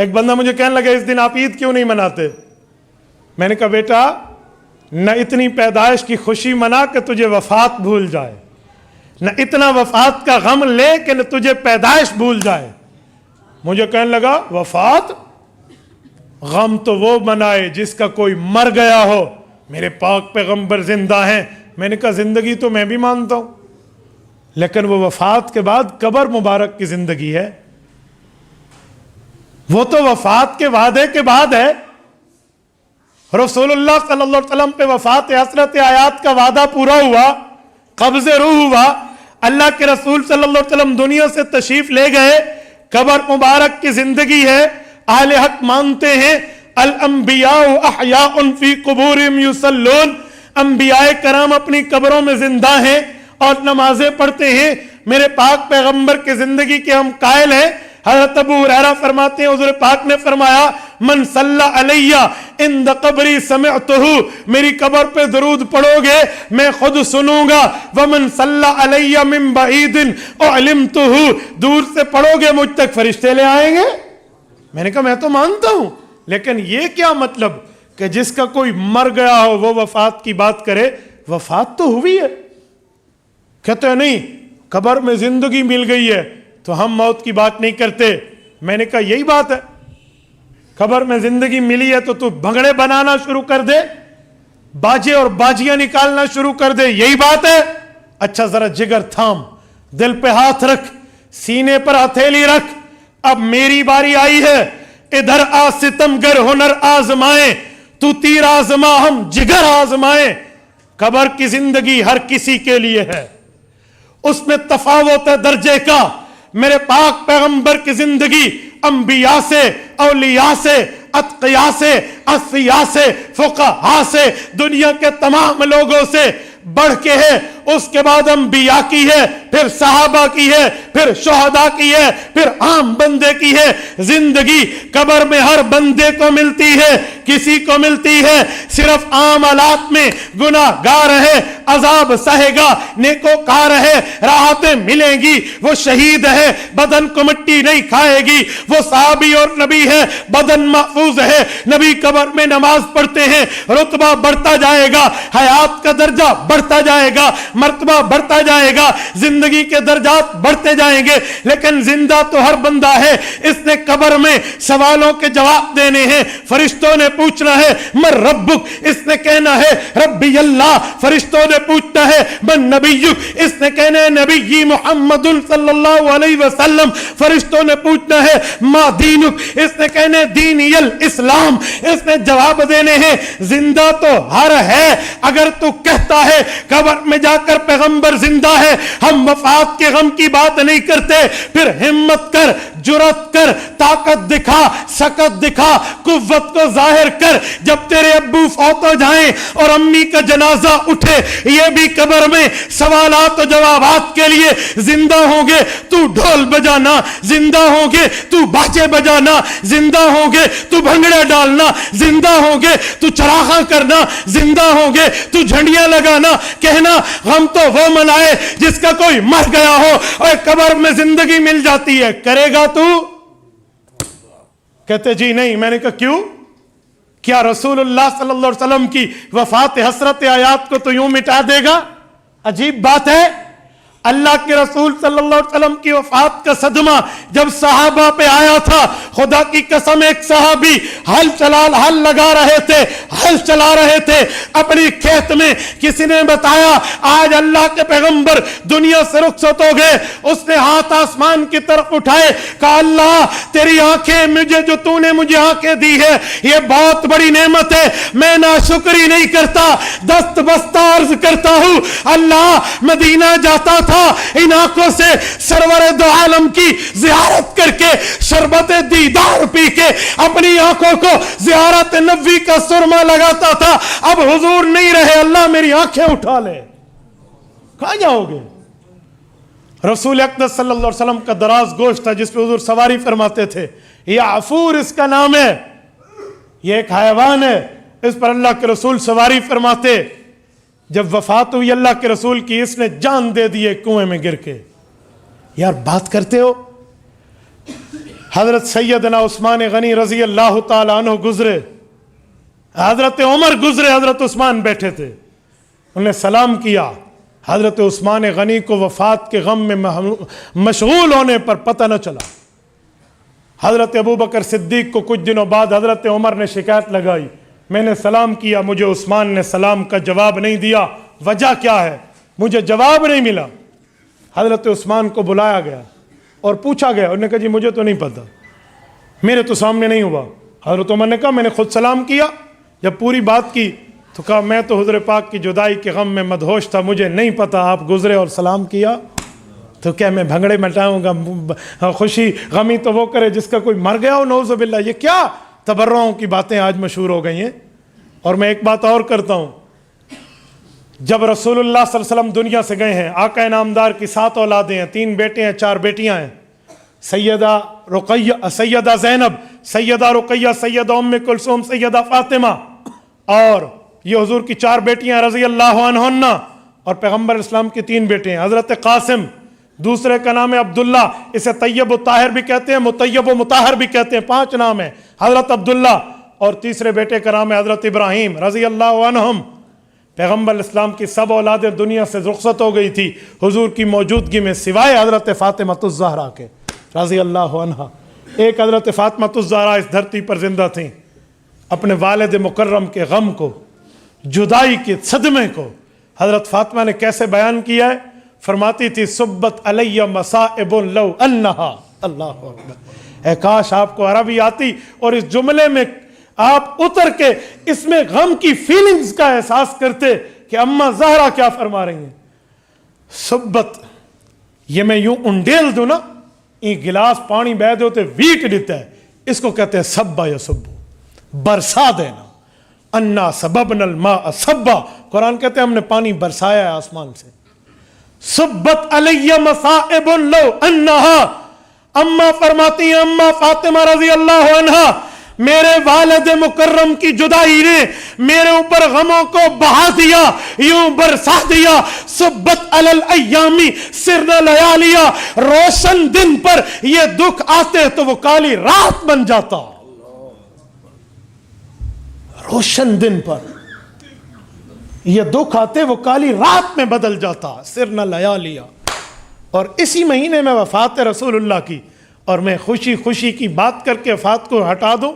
ایک بندہ مجھے کہنے لگا اس دن آپ عید کیوں نہیں مناتے؟ میں نے کہا بیٹا نہ اتنی پیدائش کی خوشی منا کہ تجھے وفات بھول جائے، نہ اتنا وفات کا غم لے کہ نہ تجھے پیدائش بھول جائے۔ مجھے کہنے لگا وفات، غم تو وہ منائے جس کا کوئی مر گیا ہو، میرے پاک پیغمبر زندہ ہیں۔ میں نے کہا زندگی تو میں بھی مانتا ہوں، لیکن وہ وفات کے بعد قبر مبارک کی زندگی ہے، وہ تو وفات کے وعدے کے بعد ہے۔ رسول اللہ صلی اللہ علیہ وسلم پہ وفات حسرت آیات کا وعدہ پورا ہوا، قبض روح ہوا، اللہ کے رسول صلی اللہ علیہ وسلم دنیا سے تشریف لے گئے، قبر مبارک کی زندگی ہے۔ اہل حق مانتے ہیں الانبیاء احیاء فی قبورہم یصلون، انبیاء کرام اپنی قبروں میں زندہ ہیں اور نمازیں پڑھتے ہیں۔ میرے پاک پیغمبر کی زندگی کے ہم قائل ہیں۔ حضرت ابو ہریرہ فرماتے ہیں حضور پاک نے فرمایا من صلی علیہ عند قبری سمعتہ، میری قبر پہ درود پڑھو گے میں خود سنوں گا، ومن صلی علیہ من بعید اعلمتہ، دور سے پڑھو گے مجھ تک فرشتے لے آئیں گے۔ میں نے کہا میں تو مانتا ہوں، لیکن یہ کیا مطلب کہ جس کا کوئی مر گیا ہو وہ وفات کی بات کرے؟ وفات تو ہوئی ہے۔ کہتے ہیں نہیں قبر میں زندگی مل گئی ہے تو ہم موت کی بات نہیں کرتے۔ میں نے کہا یہی بات ہے، قبر میں زندگی ملی ہے تو بھنگڑے بنانا شروع کر دے، باجے اور باجیاں نکالنا شروع کر دے، یہی بات ہے؟ اچھا ذرا جگر تھام، دل پہ ہاتھ رکھ، سینے پر ہتھیلی رکھ، اب میری باری آئی ہے، ادھر آ ستمگر ہنر آزمائیں، تو تیر آزما ہم جگر آزمائیں۔ قبر کی زندگی ہر کسی کے لیے ہے، اس میں تفاوت ہے درجے کا۔ میرے پاک پیغمبر کی زندگی انبیاء سے، اولیاء سے، اتقیاء سے، اصفیاء سے، فقہاء سے، دنیا کے تمام لوگوں سے بڑھ کے ہے۔ اس کے بعد انبیاء کی ہے، پھر صحابہ کی ہے، پھر شہداء کی ہے، پھر عام بندے کی ہے۔ زندگی قبر میں ہر بندے کو ملتی ہے، کسی کو ملتی ہے صرف عام حالات میں گناہ گار ہے، عذاب سہے گا، نیکوکار ہے، راحتیں ملیں گی۔ وہ شہید ہے، بدن کو مٹی نہیں کھائے گی۔ وہ صحابی اور نبی ہے، بدن محفوظ ہے، نبی قبر میں نماز پڑھتے ہیں، رتبہ بڑھتا جائے گا، حیات کا درجہ بڑھتا جائے گا، مرتبہ بڑھتا جائے گا، زندگی کے درجات بڑھتے جائیں گے۔ لیکن زندہ تو ہر بندہ ہے، اس نے قبر میں سوالوں کے جواب دینے ہیں۔ فرشتوں نے پوچھنا ہے من ربک، اس نے کہنا ہے ربی اللہ۔ فرشتوں نے پوچھنا ہے من نبیک، اس نے کہنا ہے نبی محمد صلی اللہ علیہ وسلم۔ فرشتوں نے پوچھنا ہے ما دینک، اس نے کہنا ہے دینی الاسلام۔ اس نے جواب دینے ہیں۔ زندہ تو ہر ہے، اگر تو کہتا ہے قبر میں جا کر پیغمبر زندہ ہے، ہم وفات کے غم کی بات نہیں کرتے، پھر ہمت کر، جرات کر، طاقت دکھا، سکت دکھا، قوت کو ظاہر کر۔ جب تیرے ابو فوت ہو جائیں اور امی کا جنازہ اٹھے، یہ بھی قبر میں سوالات و جوابات کے لیے زندہ ہوں گے۔ تو ڈھول بجانا، زندہ ہوں گے تو باجے بجانا، زندہ ہوں گے تو بھنگڑے ڈالنا، زندہ ہوں گے تو چراغاں کرنا، زندہ ہوں گے تو جھنڈیاں لگانا۔ کہنا غم تو وہ منائے جس کا کوئی مر گیا ہو، اور قبر میں زندگی مل جاتی ہے، کرے گا تو؟ کہتے جی نہیں۔ میں نے کہا کیوں؟ کیا رسول اللہ صلی اللہ علیہ وسلم کی وفات حسرت آیات کو تو یوں مٹا دے گا؟ عجیب بات ہے۔ اللہ کے رسول صلی اللہ علیہ وسلم کی وفات کا صدمہ جب صحابہ پہ آیا تھا، خدا کی قسم ایک صحابی ہل لگا رہے تھے، ہل چلا رہے تھے اپنی کھیت میں۔ کسی نے بتایا آج اللہ کے پیغمبر دنیا سے رخصت ہو گئے۔ اس نے ہاتھ آسمان کی طرف اٹھائے، کہا اللہ تیری آنکھیں، مجھے جو تو نے مجھے آنکھیں دی ہے یہ بہت بڑی نعمت ہے، میں ناشکری نہیں کرتا، دست بستہ عرض کرتا ہوں۔ اللہ مدینہ جاتا تھا، ان آنکھوں سے سرور دو عالم کی زیارت کر کے، شربت دیدار پی کے اپنی آنکھوں کو زیارت نبوی کا سرما لگاتا تھا۔ اب حضور نہیں رہے، اللہ میری آنکھیں اٹھا لے، کہاں جاؤ گے؟ رسول اقدس صلی اللہ علیہ وسلم کا دراز گوشت تھا جس پہ حضور سواری فرماتے تھے، یہ عفور اس کا نام ہے، یہ ایک حیوان ہے، اس پر اللہ کے رسول سواری فرماتے۔ جب وفات ہوئی اللہ کے رسول کی، اس نے جان دے دی کنویں میں گر کے۔ یار بات کرتے ہو، حضرت سیدنا عثمان غنی رضی اللہ تعالیٰ عنہ گزرے، حضرت عمر گزرے، حضرت عثمان بیٹھے تھے، انہوں نے سلام کیا۔ حضرت عثمان غنی کو وفات کے غم میں مشغول ہونے پر پتہ نہ چلا۔ حضرت ابوبکر صدیق کو کچھ دنوں بعد حضرت عمر نے شکایت لگائی، میں نے سلام کیا، مجھے عثمان نے سلام کا جواب نہیں دیا، وجہ کیا ہے؟ مجھے جواب نہیں ملا۔ حضرت عثمان کو بلایا گیا اور پوچھا گیا، انہوں نے کہا جی مجھے تو نہیں پتہ، میرے تو سامنے نہیں ہوا۔ حضرت عمر نے کہا میں نے خود سلام کیا۔ جب پوری بات کی تو کہا میں تو حضور پاک کی جدائی کے غم میں مدہوش تھا، مجھے نہیں پتہ آپ گزرے اور سلام کیا، تو کیا میں بھنگڑے مٹاؤں گا؟ خوشی غمی تو وہ کرے جس کا کوئی مر گیا ہو، نعوذ باللہ۔ یہ کیا تبرعوں کی باتیں آج مشہور ہو گئی ہیں۔ اور میں ایک بات اور کرتا ہوں، جب رسول اللہ صلی اللہ علیہ وسلم دنیا سے گئے ہیں، آقا نامدار کی 7 اولادیں ہیں، 3 بیٹے ہیں، 4 بیٹیاں ہیں، سیدہ رقیہ، سیدہ زینب، سیدہ رقیہ، سیدہ ام کلثوم، سیدہ فاطمہ، اور یہ حضور کی 4 بیٹیاں رضی اللہ عنہن، اور پیغمبر اسلام کی 3 بیٹے ہیں، حضرت قاسم، دوسرے کا نام ہے عبداللہ، اسے طیب و طاہر بھی کہتے ہیں، مطیب و مطہر بھی کہتے ہیں، 5 نام ہیں، حضرت عبداللہ، اور تیسرے بیٹے کا نام ہے حضرت ابراہیم رضی اللہ عنہم۔ پیغمبر اسلام کی سب اولادیں دنیا سے رخصت ہو گئی تھی حضور کی موجودگی میں، سوائے حضرت فاطمہ الزہرا کے رضی اللہ عنہا۔ ایک حضرت فاطمہ الزہرا اس دھرتی پر زندہ تھیں، اپنے والد مکرم کے غم کو، جدائی کے صدمے کو حضرت فاطمہ نے کیسے بیان کیا ہے؟ فرماتی تھی سبت علی مصائب لو انہا، اللہ اکبر، اے کاش آپ کو عربی آتی اور اس جملے میں آپ اتر کے اس میں غم کی فیلنگز کا احساس کرتے کہ اماں زہرا کیا فرما رہی ہیں۔ سبت، یہ میں یوں انڈیل دوں نا، یہ گلاس پانی بہ دو تے ویٹ دیتا ہے، اس کو کہتے ہیں سبا یا سبو، برسا دینا۔ انا سببنا الماء سبا، قرآن کہتے ہیں ہم نے پانی برسایا ہے آسمان سے۔ سبت علی مصائب لو انہا، اماں فرماتی ہیں، اماں فاطمہ رضی اللہ عنہا، میرے والد مکرم کی جدائی نے میرے اوپر غموں کو بہا دیا، یوں برسا دیا۔ سبت علی الایامی سرنا لیالیا، روشن دن پر یہ دکھ آتے تو وہ کالی رات بن جاتا، روشن دن پر یہ دکھ آتے وہ کالی رات میں بدل جاتا، سرنا لیالیا۔ اور اسی مہینے میں وفات رسول اللہ کی، اور میں خوشی خوشی کی بات کر کے وفات کو ہٹا دوں۔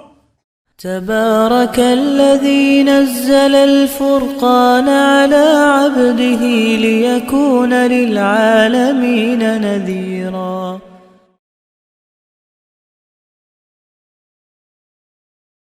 تبارك الذي نزل الفرقان على عبده ليكون للعالمين نذيرا